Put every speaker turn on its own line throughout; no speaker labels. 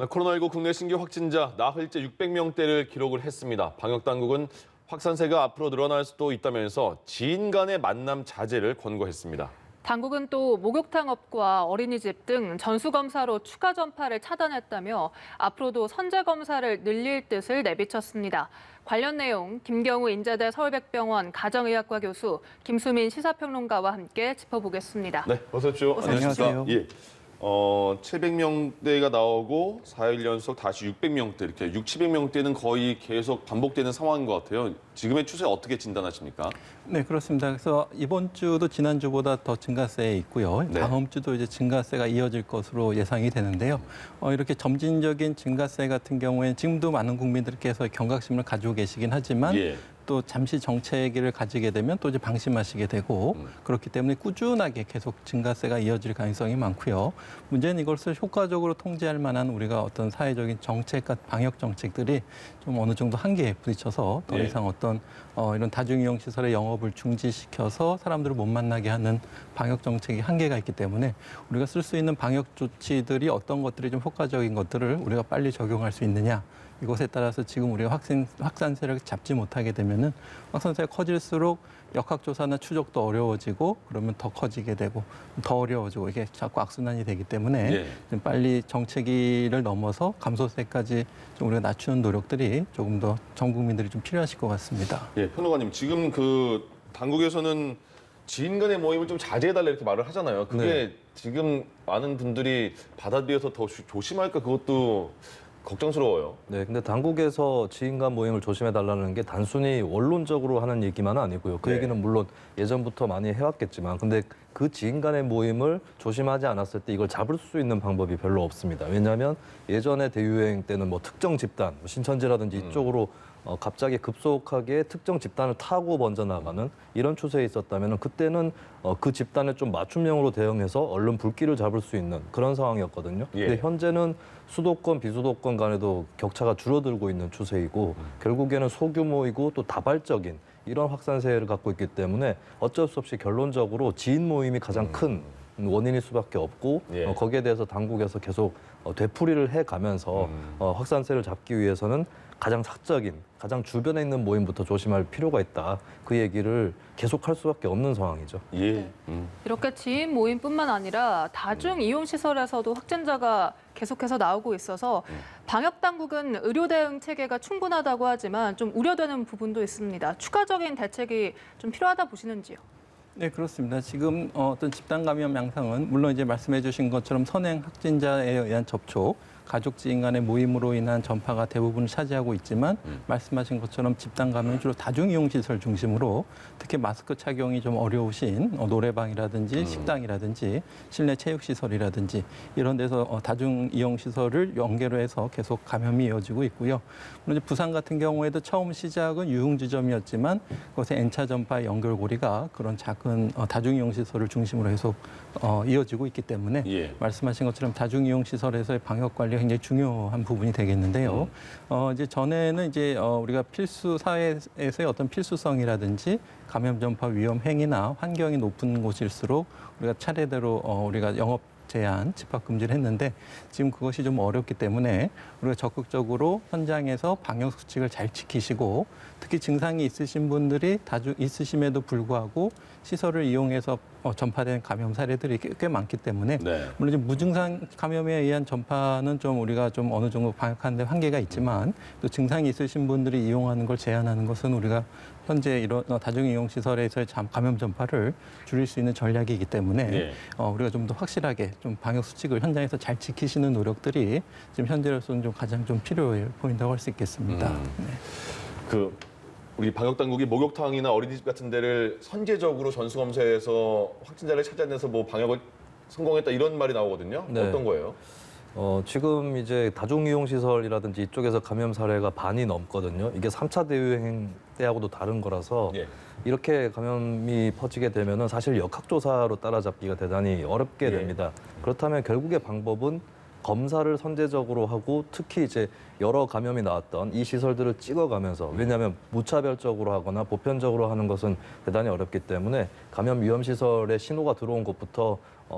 네, 코로나19 국내 신규 확진자 나흘째 600명대를 기록을 했습니다. 방역당국은 확산세가 앞으로 늘어날 수도 있다면서 지인 간의 만남 자제를 권고했습니다.
당국은 또 목욕탕업과 어린이집 등 전수검사로 추가 전파를 차단했다며 앞으로도 선제검사를 늘릴 뜻을 내비쳤습니다. 관련 내용 김경우 인자대 서울백병원 가정의학과 교수, 김수민 시사평론가와 함께 짚어보겠습니다.
네, 어서 오십시오.
안녕하세요.
예. 700명대가 나오고 4일 연속 다시 600명대, 이렇게 700명대는 거의 계속 반복되는 상황인 것 같아요. 지금의 추세 어떻게 진단하십니까?
네, 그렇습니다. 그래서 이번 주도 지난주보다 더 증가세에 있고요.
네.
다음 주도 이제 증가세가 이어질 것으로 예상이 되는데요. 이렇게 점진적인 증가세 같은 경우에는 지금도 많은 국민들께서 경각심을 가지고 계시긴 하지만
예.
또 잠시 정체기를 가지게 되면 또 이제 방심하시게 되고 그렇기 때문에 꾸준하게 계속 증가세가 이어질 가능성이 많고요. 문제는 이것을 효과적으로 통제할 만한 우리가 어떤 사회적인 정책과 방역 정책들이 좀 어느 정도 한계에 부딪혀서 더
예.
이상 어떤 이런 다중이용 시설의 영업을 중지시켜서 사람들을 못 만나게 하는 방역 정책이 한계가 있기 때문에 우리가 쓸 수 있는 방역 조치들이 어떤 것들이 좀 효과적인 것들을 우리가 빨리 적용할 수 있느냐. 이것에 따라서 지금 우리가 확산세를 잡지 못하게 되면은 확산세가 커질수록 역학조사나 추적도 어려워지고 그러면 더 커지게 되고 더 어려워지고 이게 자꾸 악순환이 되기 때문에
예.
좀 빨리 정체기를 넘어서 감소세까지 좀 우리가 낮추는 노력들이 조금 더 전 국민들이 좀 필요하실 것 같습니다.
예, 평론가님, 지금 그 당국에서는 지인 간의 모임을 좀 자제해달라 이렇게 말을 하잖아요. 그게
네.
지금 많은 분들이 받아들여서 더 조심할까 그것도 걱정스러워요.
네, 근데 당국에서 지인 간 모임을 조심해달라는 게 단순히 원론적으로 하는 얘기만은 아니고요. 그
네.
얘기는 물론 예전부터 많이 해왔겠지만, 근데 그 지인 간의 모임을 조심하지 않았을 때 이걸 잡을 수 있는 방법이 별로 없습니다. 왜냐하면 예전에 대유행 때는 뭐 특정 집단, 뭐 신천지라든지 이쪽으로 갑자기 급속하게 특정 집단을 타고 먼저 나가는 이런 추세에 있었다면 그때는 그 집단에 좀 맞춤형으로 대응해서 얼른 불길을 잡을 수 있는 그런 상황이었거든요.
예.
근데 현재는 수도권, 비수도권 간에도 격차가 줄어들고 있는 추세이고 결국에는 소규모이고 또 다발적인 이런 확산세를 갖고 있기 때문에 어쩔 수 없이 결론적으로 지인 모임이 가장 큰 원인일 수밖에 없고
예.
거기에 대해서 당국에서 계속 되풀이를 해가면서 확산세를 잡기 위해서는 가장 사적인, 가장 주변에 있는 모임부터 조심할 필요가 있다. 그 얘기를 계속할 수밖에 없는 상황이죠.
예.
이렇게 지인 모임뿐만 아니라 다중 이용 시설에서도 확진자가 계속해서 나오고 있어서 방역 당국은 의료 대응 체계가 충분하다고 하지만 좀 우려되는 부분도 있습니다. 추가적인 대책이 좀 필요하다 보시는지요?
네, 그렇습니다. 지금 어떤 집단 감염 양상은 물론 이제 말씀해 주신 것처럼 선행 확진자에 의한 접촉, 가족 지인 간의 모임으로 인한 전파가 대부분을 차지하고 있지만 말씀하신 것처럼 집단 감염은 주로 다중이용 시설 중심으로 특히 마스크 착용이 좀 어려우신 노래방이라든지 식당이라든지 실내 체육시설이라든지 이런 데서 다중이용 시설을 연계로 해서 계속 감염이 이어지고 있고요. 물론 이제 부산 같은 경우에도 처음 시작은 유흥지점이었지만 그것의 N차 전파의 연결고리가 그런 작은 다중이용 시설을 중심으로 계속 이어지고 있기 때문에
예.
말씀하신 것처럼 다중이용 시설에서의 방역 관리가 굉장히 중요한 부분이 되겠는데요. 이제 전에는 이제 우리가 필수 사회에서의 어떤 필수성이라든지 감염 전파 위험 행위나 환경이 높은 곳일수록 우리가 차례대로 우리가 영업 제한, 집합 금지를 했는데 지금 그것이 좀 어렵기 때문에 우리가 적극적으로 현장에서 방역 수칙을 잘 지키시고 특히 증상이 있으신 분들이 있으심에도 불구하고 시설을 이용해서 전파된 감염 사례들이 꽤 많기 때문에
네.
물론 이제 무증상 감염에 의한 전파는 좀 우리가 좀 어느 정도 방역하는 데 한계가 있지만 또 증상이 있으신 분들이 이용하는 걸 제한하는 것은 우리가 현재 이런 다중이용 시설에서의 감염 전파를 줄일 수 있는 전략이기 때문에
예.
우리가 좀 더 확실하게 좀 방역 수칙을 현장에서 잘 지키시는 노력들이 지금 현재로서는 좀 가장 좀 필요해 보인다고 할 수 있겠습니다. 네.
그 우리 방역 당국이 목욕탕이나 어린이집 같은 데를 선제적으로 전수검사해서 확진자를 찾아내서 뭐 방역을 성공했다 이런 말이 나오거든요.
네.
어떤 거예요?
지금 이제 다중이용시설이라든지 이쪽에서 감염 사례가 반이 넘거든요. 이게 3차 대유행 때하고도 다른 거라서
예.
이렇게 감염이 퍼지게 되면은 사실 역학조사로 따라잡기가 대단히 어렵게
예.
됩니다. 그렇다면 결국의 방법은 검사를 선제적으로 하고 특히 이제 여러 감염이 나왔던 이 시설들을 찍어가면서 왜냐하면 무차별적으로 하거나 보편적으로 하는 것은 대단히 어렵기 때문에 감염 위험 시설에 신호가 들어온 곳부터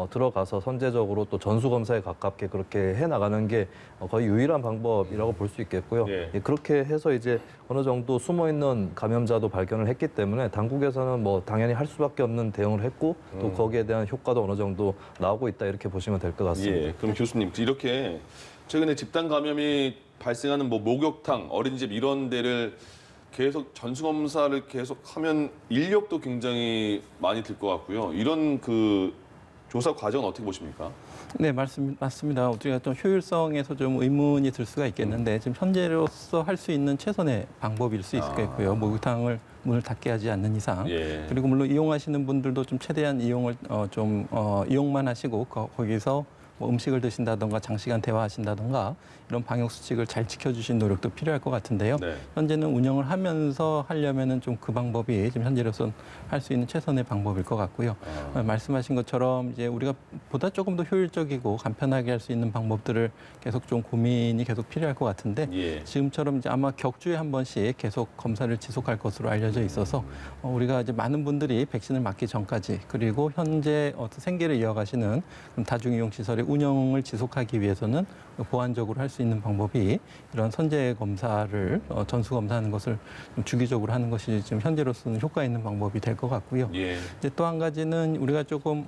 들어가서 선제적으로 또 전수 검사에 가깝게 그렇게 해 나가는 게 거의 유일한 방법이라고 볼 수 있겠고요.
예.
그렇게 해서 이제 어느 정도 숨어 있는 감염자도 발견을 했기 때문에 당국에서는 뭐 당연히 할 수밖에 없는 대응을 했고 또 거기에 대한 효과도 어느 정도 나오고 있다 이렇게 보시면 될 것 같습니다.
예, 그럼 교수님 이렇게 최근에 집단 감염이 발생하는 뭐 목욕탕, 어린이집 이런 데를 계속 전수 검사를 계속 하면 인력도 굉장히 많이 들 것 같고요. 이런 그 조사 과정은 어떻게 보십니까?
네, 맞습니다. 우리가 좀 효율성에서 좀 의문이 들 수가 있겠는데 지금 현재로서 할 수 있는 최선의 방법일 수 있겠고요. 목욕탕을 문을 닫게 하지 않는 이상.
예.
그리고 물론 이용하시는 분들도 좀 최대한 이용을 이용만 하시고 거기서 뭐 음식을 드신다던가 장시간 대화하신다던가 이런 방역 수칙을 잘 지켜주신 노력도 필요할 것 같은데요.
네.
현재는 운영을 하면서 하려면은 좀 그 방법이 지금 현재로서는 할 수 있는 최선의 방법일 것 같고요. 말씀하신 것처럼 이제 우리가 보다 조금 더 효율적이고 간편하게 할 수 있는 방법들을 계속 좀 고민이 계속 필요할 것 같은데
예.
지금처럼 이제 아마 격주에 한 번씩 계속 검사를 지속할 것으로 알려져 있어서 우리가 이제 많은 분들이 백신을 맞기 전까지 그리고 현재 어떤 생계를 이어가시는 다중이용 시설의 운영을 지속하기 위해서는 보완적으로 할 수 있는 방법이 이런 선제 검사를 전수 검사하는 것을 좀 주기적으로 하는 것이 지금 현재로서는 효과 있는 방법이 될 것 같고요.
예.
이제 또 한 가지는 우리가 조금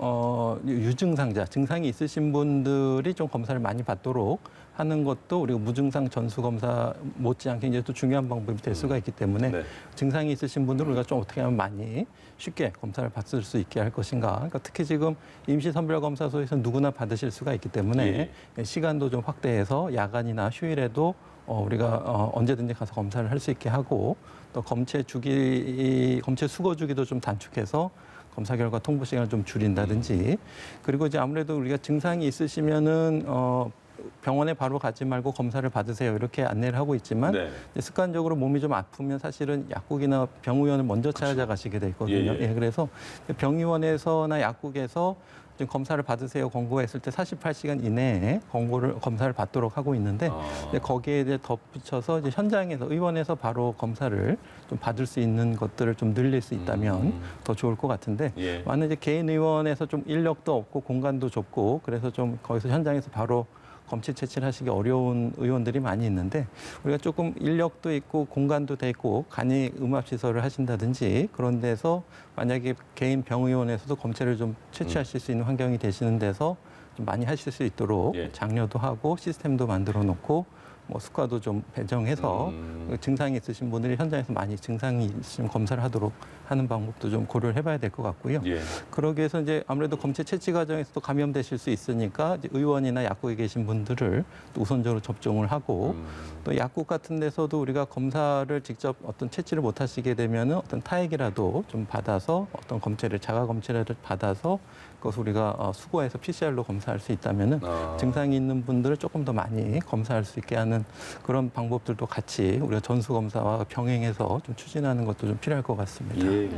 유증상자, 증상이 있으신 분들이 좀 검사를 많이 받도록 하는 것도 우리가 무증상 전수 검사 못지않게 이제 또 중요한 방법이 될 수가 있기 때문에
네.
증상이 있으신 분들은 우리가 좀 어떻게 하면 많이 쉽게 검사를 받을 수 있게 할 것인가. 그러니까 특히 지금 임시선별검사소에서 누구나 받으실 수가 있기 때문에 시간도 좀 확대해서 야간이나 휴일에도 우리가 언제든지 가서 검사를 할 수 있게 하고 또 검체 수거 주기도 좀 단축해서 검사 결과 통보 시간을 좀 줄인다든지 그리고 이제 아무래도 우리가 증상이 있으시면은 병원에 바로 가지 말고 검사를 받으세요 이렇게 안내를 하고 있지만
네.
이제 습관적으로 몸이 좀 아프면 사실은 약국이나 병의원을 먼저 찾아가시게 돼 있거든요.
예, 예.
그래서 병의원에서나 약국에서 좀 검사를 받으세요 권고했을 때 48시간 이내에 검사를 받도록 하고 있는데 이제 거기에 이제 덧붙여서 이제 현장에서 의원에서 바로 검사를 좀 받을 수 있는 것들을 좀 늘릴 수 있다면 더 좋을 것 같은데
예.
만약 이제 개인 의원에서 좀 인력도 없고 공간도 좁고 그래서 좀 거기서 현장에서 바로 검체 채취를 하시기 어려운 의원들이 많이 있는데 우리가 조금 인력도 있고 공간도 돼 있고 간이 음압시설을 하신다든지 그런 데서 만약에 개인 병의원에서도 검체를 좀 채취하실 수 있는 환경이 되시는 데서 좀 많이 하실 수 있도록
예.
장려도 하고 시스템도 만들어 놓고 뭐 수가도 좀 배정해서 증상이 있으신 분들이 현장에서 많이 증상이 있으면 검사를 하도록 하는 방법도 좀 고려를 해봐야 될 것 같고요.
예.
그러기 위해서 이제 아무래도 검체 채취 과정에서도 감염되실 수 있으니까 이제 의원이나 약국에 계신 분들을 또 우선적으로 접종을 하고 또 약국 같은 데서도 우리가 검사를 직접 어떤 채취를 못 하시게 되면은 어떤 타액이라도 좀 받아서 어떤 검체를 자가 검체를 받아서 그것을 우리가 수거해서 PCR로 검사할 수 있다면은 증상이 있는 분들을 조금 더 많이 검사할 수 있게 하는 그런 방법들도 같이 우리가 전수 검사와 병행해서 좀 추진하는 것도 좀 필요할 것 같습니다.
예.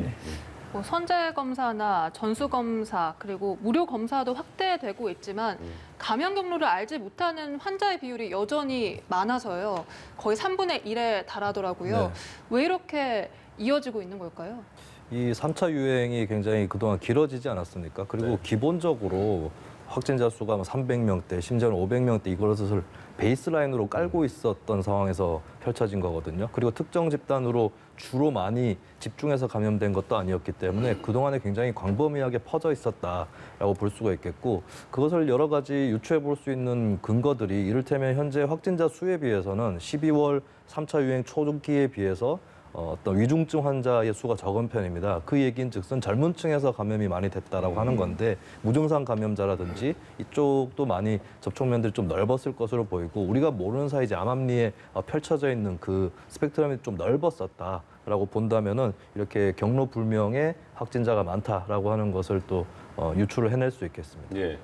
뭐 선제 검사나 전수 검사 그리고 무료 검사도 확대되고 있지만 감염 경로를 알지 못하는 환자의 비율이 여전히 많아서요. 거의 3분의 1에 달하더라고요.
네.
왜 이렇게 이어지고 있는 걸까요?
이 3차 유행이 굉장히 그동안 길어지지 않았습니까? 그리고
네.
기본적으로 확진자 수가 300명대, 심지어는 500명대 이것을 베이스라인으로 깔고 있었던 상황에서 펼쳐진 거거든요. 그리고 특정 집단으로 주로 많이 집중해서 감염된 것도 아니었기 때문에 그동안에 굉장히 광범위하게 퍼져 있었다라고 볼 수가 있겠고 그것을 여러 가지 유추해 볼 수 있는 근거들이 이를테면 현재 확진자 수에 비해서는 12월 3차 유행 초기에 비해서 어떤 위중증 환자의 수가 적은 편입니다. 그 얘기인 즉슨 젊은 층에서 감염이 많이 됐다라고 하는 건데 무증상 감염자라든지 이쪽도 많이 접촉면들이 좀 넓었을 것으로 보이고 우리가 모르는 사이 이제 암암리에 펼쳐져 있는 그 스펙트럼이 좀 넓었었다라고 본다면은 이렇게 경로 불명의 확진자가 많다라고 하는 것을 또 유추를 해낼 수 있겠습니다.
예.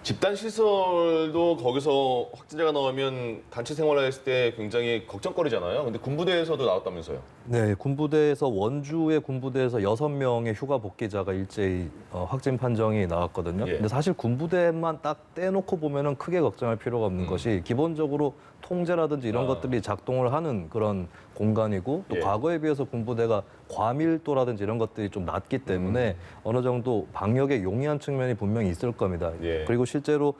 집단 시설도 거기서 확진자가 나오면 단체 생활했을 때 굉장히 걱정거리잖아요. 근데 군부대에서도 나왔다면서요?
네, 군부대에서 원주의 군부대에서 6명의 휴가 복귀자가 일제히 확진 판정이 나왔거든요.
예.
근데 사실 군부대만 딱 떼놓고 보면은 크게 걱정할 필요가 없는 것이 기본적으로 통제라든지 이런 것들이 작동을 하는 그런 공간이고 또
예.
과거에 비해서 군부대가 과밀도라든지 이런 것들이 좀 낮기 때문에 어느 정도 방역에 용이한 측면이 분명히 있을 겁니다.
예.
그리고 실제로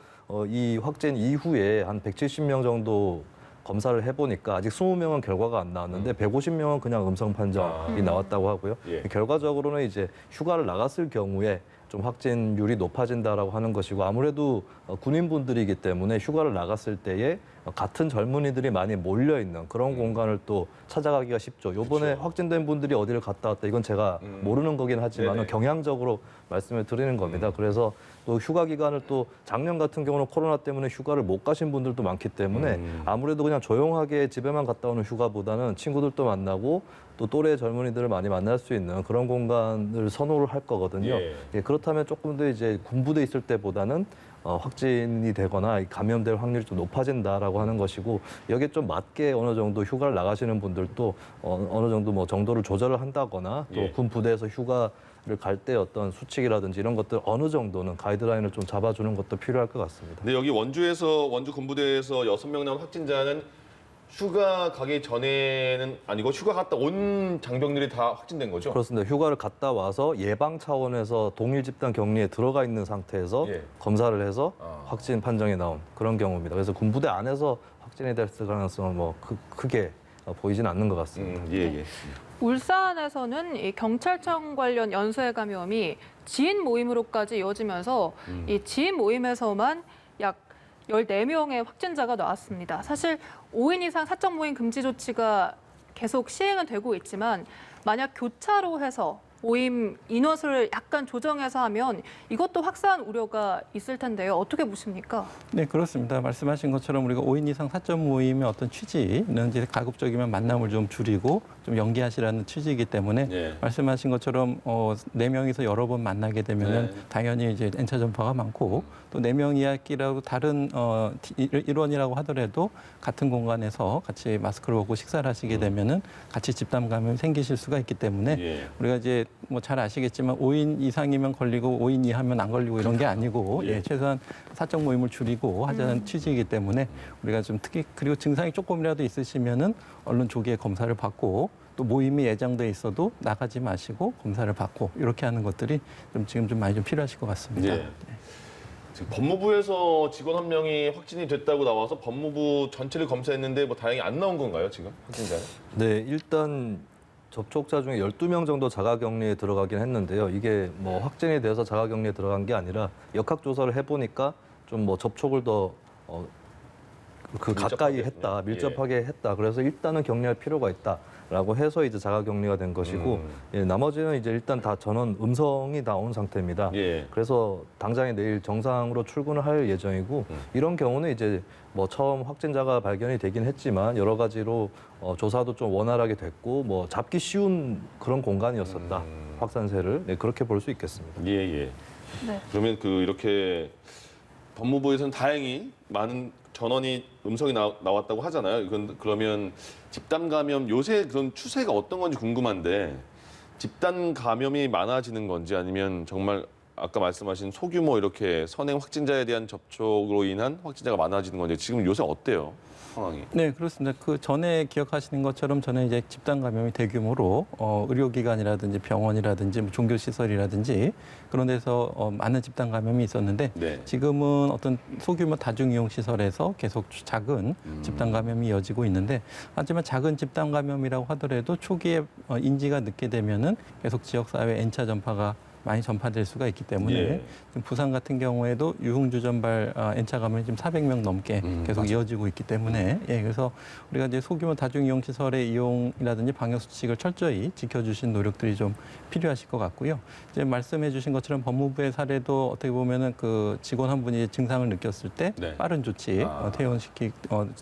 이 확진 이후에 한 170명 정도 검사를 해보니까 아직 20명은 결과가 안 나왔는데 150명은 그냥 음성 판정이 나왔다고 하고요.
예.
결과적으로는 이제 휴가를 나갔을 경우에 좀 확진율이 높아진다라고 하는 것이고 아무래도 군인분들이기 때문에 휴가를 나갔을 때에 같은 젊은이들이 많이 몰려 있는 그런 공간을 또 찾아가기가 쉽죠. 요번에
그쵸.
확진된 분들이 어디를 갔다 왔다 이건 제가 모르는 거긴 하지만
네네.
경향적으로 말씀을 드리는 겁니다. 그래서 또 휴가 기간을 또 작년 같은 경우는 코로나 때문에 휴가를 못 가신 분들도 많기 때문에 아무래도 그냥 조용하게 집에만 갔다 오는 휴가보다는 친구들도 만나고 또 또래 젊은이들을 많이 만날 수 있는 그런 공간을 선호를 할 거거든요.
예.
예, 그렇다면 조금 더 이제 군부대 있을 때보다는 확진이 되거나 감염될 확률이 좀 높아진다라고 하는 것이고 여기에 좀 맞게 어느 정도 휴가를 나가시는 분들도 어느 정도 뭐 정도를 조절을 한다거나 또
예.
군부대에서 휴가를 갈 때 어떤 수칙이라든지 이런 것들 어느 정도는 가이드라인을 좀 잡아주는 것도 필요할 것 같습니다.
근데 여기 원주 군부대에서 6명 나온 확진자는 휴가 가기 전에는 아니고 휴가 갔다 온 장병들이 다 확진된 거죠?
그렇습니다. 휴가를 갔다 와서 예방 차원에서 동일 집단 격리에 들어가 있는 상태에서
예.
검사를 해서
아.
확진 판정이 나온 그런 경우입니다. 그래서 군부대 안에서 확진이 됐을 가능성은 뭐 크게 보이진 않는 것 같습니다.
예.
울산에서는 이 경찰청 관련 연쇄 감염이 지인 모임으로까지 이어지면서 이 지인 모임에서만 약 14명의 확진자가 나왔습니다. 사실 5인 이상 사적 모임 금지 조치가 계속 시행은 되고 있지만 만약 교차로 해서 모임 인원수를 약간 조정해서 하면 이것도 확산 우려가 있을 텐데요. 어떻게 보십니까?
네, 그렇습니다. 말씀하신 것처럼 우리가 5인 이상 사적 모임의 어떤 취지는 이제 가급적이면 만남을 좀 줄이고 좀 연기하시라는 취지이기 때문에
예.
말씀하신 것처럼 4명이서 여러 번 만나게 되면은
네.
당연히 이제 N차 전파가 많고 또 4명 이야기라고 다른 일원이라고 하더라도 같은 공간에서 같이 마스크를 벗고 식사를 하시게 되면은 같이 집단 감염이 생기실 수가 있기 때문에
예.
우리가 이제 뭐 잘 아시겠지만 5인 이상이면 걸리고 5인 이하면 안 걸리고 이런 게 아니고
예.
예, 최소한 사적 모임을 줄이고 하자는 취지이기 때문에 우리가 좀 특히 그리고 증상이 조금이라도 있으시면은 얼른 조기에 검사를 받고 또 모임이 예정돼 있어도 나가지 마시고 검사를 받고 이렇게 하는 것들이 지금 좀 많이 좀 필요하실 것 같습니다.
예. 지금 법무부에서 직원 한 명이 확진이 됐다고 나와서 법무부 전체를 검사했는데 뭐 다행히 안 나온 건가요, 지금 확진자는?
네, 일단 접촉자 중에 12명 정도 자가격리에 들어가긴 했는데요. 이게 뭐 확진이 돼서 자가격리에 들어간 게 아니라 역학조사를 해보니까 좀 뭐 접촉을 더 가까이 했다, 밀접하게 했다. 그래서 일단은 격리할 필요가 있다라고 해서 이제 자가격리가 된 것이고 예, 나머지는 이제 일단 다 전원 음성이 나온 상태입니다.
예.
그래서 당장에 내일 정상으로 출근을 할 예정이고 이런 경우는 이제 뭐 처음 확진자가 발견이 되긴 했지만 여러 가지로 조사도 좀 원활하게 됐고 뭐 잡기 쉬운 그런 공간이었었다. 확산세를 네, 그렇게 볼 수 있겠습니다.
예.
네.
그러면 이렇게 법무부에서는 다행히 많은 전원이 음성이 나왔다고 하잖아요. 그러면 집단 감염 요새 그런 추세가 어떤 건지 궁금한데 집단 감염이 많아지는 건지 아니면 정말 아까 말씀하신 소규모 이렇게 선행 확진자에 대한 접촉으로 인한 확진자가 많아지는 건지 지금 요새 어때요? 상황이?
네, 그렇습니다. 그 전에 기억하시는 것처럼 전에 이제 집단 감염이 대규모로 의료기관이라든지 병원이라든지 뭐 종교시설이라든지 그런 데서 많은 집단 감염이 있었는데
네.
지금은 어떤 소규모 다중이용시설에서 계속 작은 집단 감염이 이어지고 있는데 하지만 작은 집단 감염이라고 하더라도 초기에 인지가 늦게 되면은 계속 지역사회 N차 전파가 많이 전파될 수가 있기 때문에
예.
지금 부산 같은 경우에도 유흥주점발 N차 감염이 지금 400명 넘게 계속
맞아요.
이어지고 있기 때문에 예, 그래서 우리가 이제 소규모 다중이용시설의 이용이라든지 방역 수칙을 철저히 지켜주신 노력들이 좀 필요하실 것 같고요. 이제 말씀해주신 것처럼 법무부의 사례도 어떻게 보면은 그 직원 한 분이 증상을 느꼈을 때
네.
빠른 조치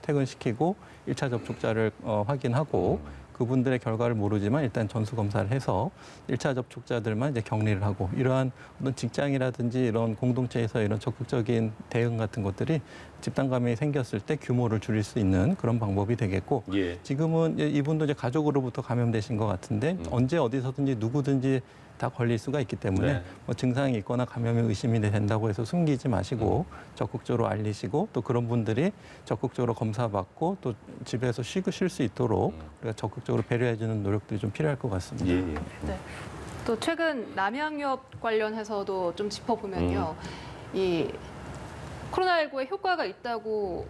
퇴근시키고 1차 접촉자를 확인하고 그분들의 결과를 모르지만 일단 전수검사를 해서 1차 접촉자들만 이제 격리를 하고 이러한 어떤 직장이라든지 이런 공동체에서 이런 적극적인 대응 같은 것들이 집단 감염이 생겼을 때 규모를 줄일 수 있는 그런 방법이 되겠고
예.
지금은 이분도 이제 가족으로부터 감염되신 것 같은데 언제 어디서든지 누구든지 다 걸릴 수가 있기 때문에
네.
뭐 증상이 있거나 감염이 의심이 된다고 해서 숨기지 마시고 적극적으로 알리시고 또 그런 분들이 적극적으로 검사받고 또 집에서 쉬고 쉴 수 있도록 우리가 적극적으로 배려해주는 노력들이 좀 필요할 것 같습니다.
예.
네. 또 최근 남양유업 관련해서도 좀 짚어보면요. 이 코로나19에 효과가 있다고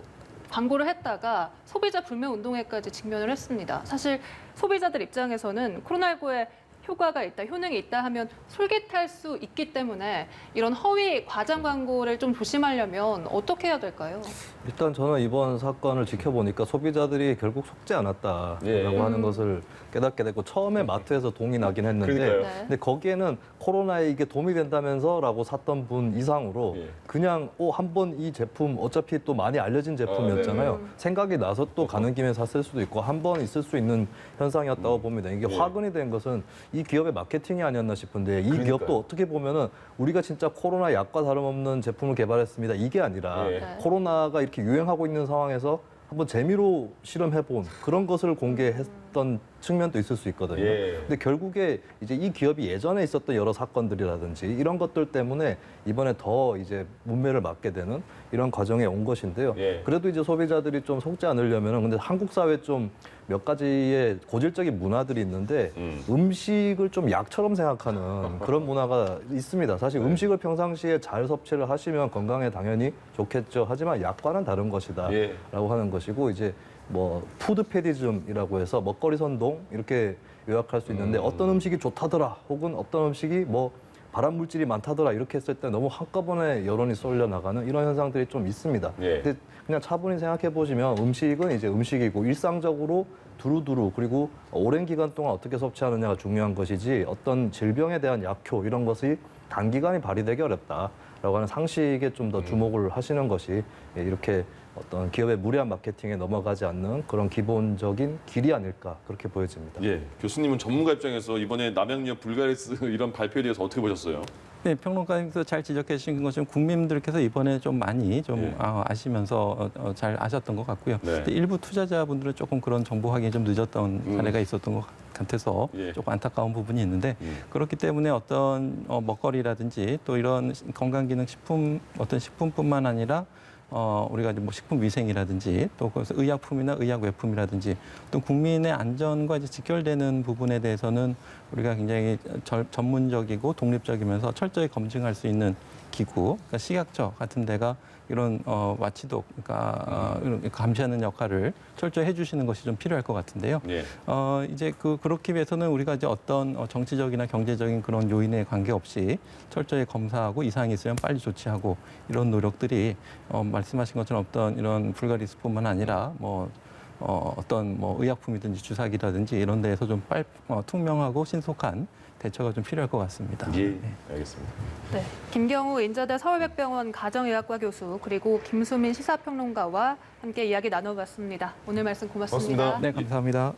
광고를 했다가 소비자 불매 운동에까지 직면을 했습니다. 사실 소비자들 입장에서는 코로나19에 효과가 있다, 효능이 있다 하면 솔깃할 수 있기 때문에 이런 허위 과장 광고를 좀 조심하려면 어떻게 해야 될까요?
일단 저는 이번 사건을 지켜보니까 소비자들이 결국 속지 않았다라고
예.
하는 것을 깨닫게 됐고 처음에 마트에서 동이 나긴 했는데
그러니까요.
네.
근데 거기에는 코로나에 이게 도움이 된다면서라고 샀던 분 이상으로
예.
그냥 한번 이 제품 어차피 또 많이 알려진 제품이었잖아요. 생각이 나서 또 가는 김에 샀을 수도 있고 한 번 있을 수 있는 현상이었다고 봅니다. 이게
예.
화근이 된 것은 이 기업의 마케팅이 아니었나 싶은데 이
그러니까요.
기업도 어떻게 보면은 우리가 진짜 코로나 약과 다름없는 제품을 개발했습니다. 이게 아니라
예.
네.
코로나가 이렇게 유행하고 있는 상황에서 한번 재미로 실험해본 그런 것을 공개했던 측면도 있을 수 있거든요.
예.
근데 결국에 이제 이 기업이 예전에 있었던 여러 사건들이라든지 이런 것들 때문에 이번에 더 이제 문매를 맞게 되는 이런 과정에 온 것인데요.
예.
그래도 이제 소비자들이 좀 속지 않으려면은 근데 한국 사회 좀 몇 가지의 고질적인 문화들이 있는데 음식을 좀 약처럼 생각하는 그런 문화가 있습니다. 사실
네.
음식을 평상시에 잘 섭취를 하시면 건강에 당연히 좋겠죠. 하지만 약과는 다른 것이다.
예.
라고 하는 것이고 이제 뭐 푸드 패디즘이라고 해서 먹거리 선동 이렇게 요약할 수 있는데 어떤 음식이 좋다더라 혹은 어떤 음식이 뭐 발암 물질이 많다더라 이렇게 했을 때 너무 한꺼번에 여론이 쏠려 나가는 이런 현상들이 좀 있습니다.
예.
근데 그냥 차분히 생각해 보시면 음식은 이제 음식이고 일상적으로 두루두루 그리고 오랜 기간 동안 어떻게 섭취하느냐가 중요한 것이지 어떤 질병에 대한 약효 이런 것이 단기간에 발휘되기 어렵다라고 하는 상식에 좀 더 주목을 하시는 것이 이렇게 어떤 기업의 무리한 마케팅에 넘어가지 않는 그런 기본적인 길이 아닐까 그렇게 보여집니다.
예. 교수님은 전문가 입장에서 이번에 남양유업 불가리스 이런 발표에 대해서 어떻게 보셨어요?
네, 평론가님께서 잘 지적해 주신 것처럼 국민들께서 이번에 좀 많이 좀
예.
아시면서 잘 아셨던 것 같고요.
네.
근데 일부 투자자분들은 조금 그런 정보 확인이 좀 늦었던 사례가 있었던 것 같아서
예.
조금 안타까운 부분이 있는데 그렇기 때문에 어떤 먹거리라든지 또 이런 건강기능식품 어떤 식품뿐만 아니라 우리가 이제 뭐 식품위생이라든지 또 거기서 의약품이나 의약외품이라든지 또 국민의 안전과 이제 직결되는 부분에 대해서는 우리가 굉장히 전문적이고 독립적이면서 철저히 검증할 수 있는 기구, 그러니까 식약처 같은 데가 이런 와치독, 그러니까 이런 감시하는 역할을 철저히 해주시는 것이 좀 필요할 것 같은데요.
예.
이제 그렇기 위해서는 우리가 이제 어떤 정치적이나 경제적인 그런 요인에 관계없이 철저히 검사하고 이상이 있으면 빨리 조치하고 이런 노력들이 말씀하신 것처럼 어떤 이런 불가리스뿐만 아니라 어떤 의약품이든지 주사기라든지 이런 데에서 좀 투명하고 신속한 대처가 좀 필요할 것 같습니다.
예.
네.
알겠습니다.
네, 김경우 인자대 서울백병원 가정의학과 교수 그리고 김수민 시사평론가와 함께 이야기 나눠봤습니다. 오늘 말씀 고맙습니다.
고맙습니다.
네, 감사합니다.